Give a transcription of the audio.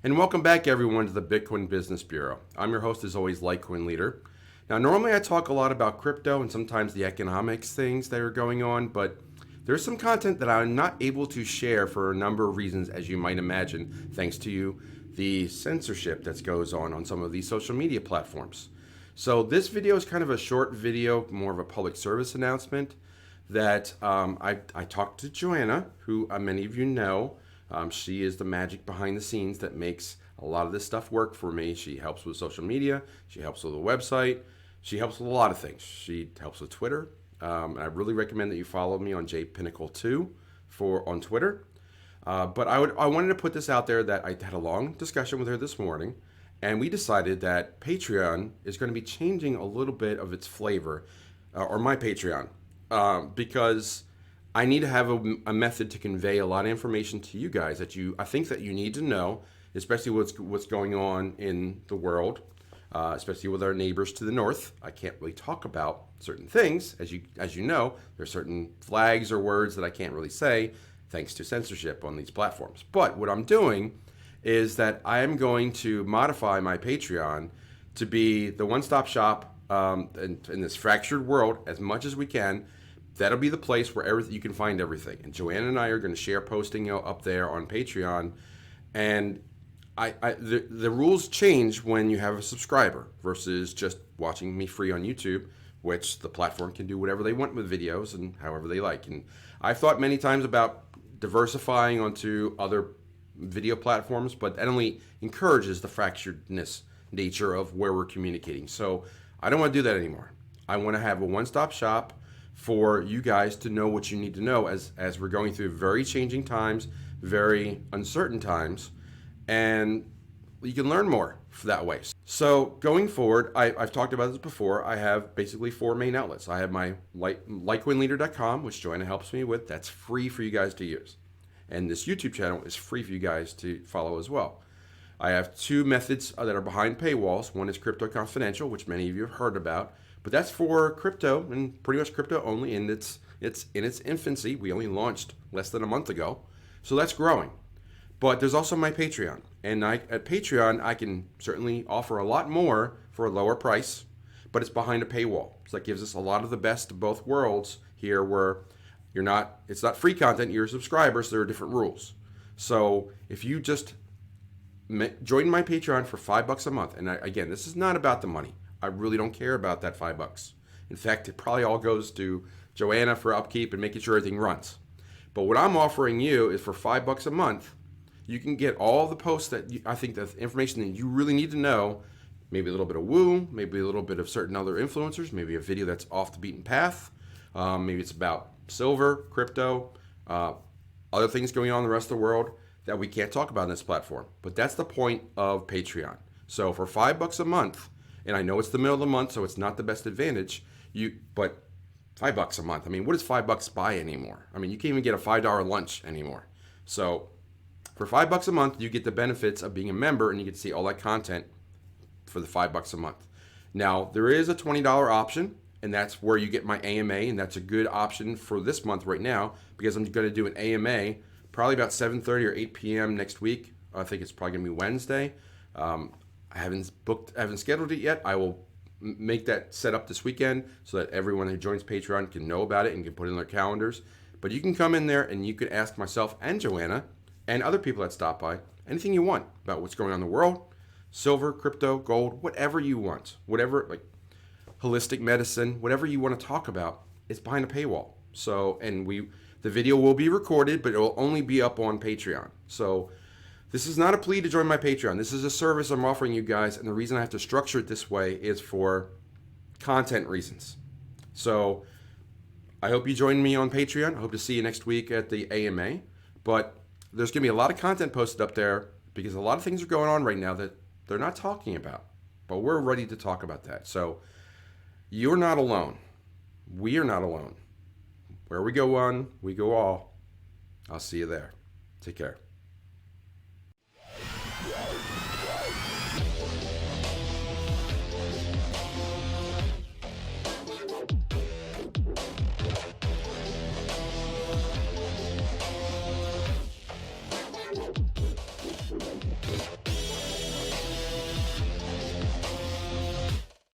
And welcome back everyone to the Bitcoin Business Bureau. I'm your host as always, LitecoinLeader. Now normally I talk a lot about crypto and sometimes the economics things that are going on, but there's some content that I'm not able to share for a number of reasons, as you might imagine, thanks to the censorship that goes on some of these social media platforms. So this video is kind of a short video, more of a public service announcement that I talked to Joanna, who many of you know. She is the magic behind the scenes that makes a lot of this stuff work for me. She helps with social media. She helps with the website. She helps with a lot of things. She helps with Twitter. I really recommend that you follow me on jpinnacle2 on Twitter. But I wanted to put this out there that I had a long discussion with her this morning, and we decided that Patreon is going to be changing a little bit of its flavor, or my Patreon, because I need to have a method to convey a lot of information to you guys that I think that you need to know, especially what's going on in the world, especially with our neighbors to the north. I can't really talk about certain things, as you know. There's certain flags or words that I can't really say, thanks to censorship on these platforms. But what I'm doing is that I am going to modify my Patreon to be the one-stop shop in this fractured world as much as we can. That'll be the place where you can find everything. And Joanna and I are going to share posting up there on Patreon. And the rules change when you have a subscriber versus just watching me free on YouTube, which the platform can do whatever they want with videos and however they like. And I've thought many times about diversifying onto other video platforms, but that only encourages the fracturedness nature of where we're communicating. So I don't want to do that anymore. I want to have a one-stop shop for you guys to know what you need to know as we're going through very changing times, very uncertain times, and you can learn more that way. So going forward, I've talked about this before. I have basically 4 main outlets. I have my LitecoinLeader.com, which Joanna helps me with. That's free for you guys to use. And this YouTube channel is free for you guys to follow as well. I have 2 methods that are behind paywalls. One is CryptoConfidential, which many of you have heard about. But that's for crypto and pretty much crypto only, and it's in its infancy. We only launched less than a month ago, so that's growing. But there's also my Patreon, and at Patreon I can certainly offer a lot more for a lower price, but it's behind a paywall. So that gives us a lot of the best of both worlds here, where it's not free content. You're a subscriber, so there are different rules. So if you just join my Patreon for $5 a month, and again, this is not about the money. I really don't care about that $5. In fact, it probably all goes to Joanna for upkeep and making sure everything runs. But what I'm offering you is for $5 a month, you can get all the posts that I think the information that you really need to know, maybe a little bit of woo, maybe a little bit of certain other influencers, maybe a video that's off the beaten path, maybe it's about silver, crypto, other things going on in the rest of the world that we can't talk about on this platform. But that's the point of Patreon. So for $5 a month, and I know it's the middle of the month, so it's not the best advantage. But $5 a month. I mean, what does $5 buy anymore? I mean, you can't even get a $5 lunch anymore. So for $5 a month, you get the benefits of being a member, and you get to see all that content for the $5 a month. Now, there is a $20 option, and that's where you get my AMA, and that's a good option for this month right now, because I'm going to do an AMA probably about 7:30 or 8 p.m. next week. I think it's probably going to be Wednesday. I haven't scheduled it yet. I will make that set up this weekend so that everyone who joins Patreon can know about it and can put it in their calendars. But you can come in there and you can ask myself and Joanna and other people that stop by anything you want about what's going on in the world, silver, crypto, gold, whatever you want, whatever, like holistic medicine, whatever you want to talk about, it's behind a paywall. So, and the video will be recorded, but it will only be up on Patreon. So this is not a plea to join my Patreon. This is a service I'm offering you guys, and the reason I have to structure it this way is for content reasons. So I hope you join me on Patreon. I hope to see you next week at the AMA. But there's going to be a lot of content posted up there because a lot of things are going on right now that they're not talking about. But we're ready to talk about that. So you're not alone. We are not alone. Where we go one, we go all. I'll see you there. Take care.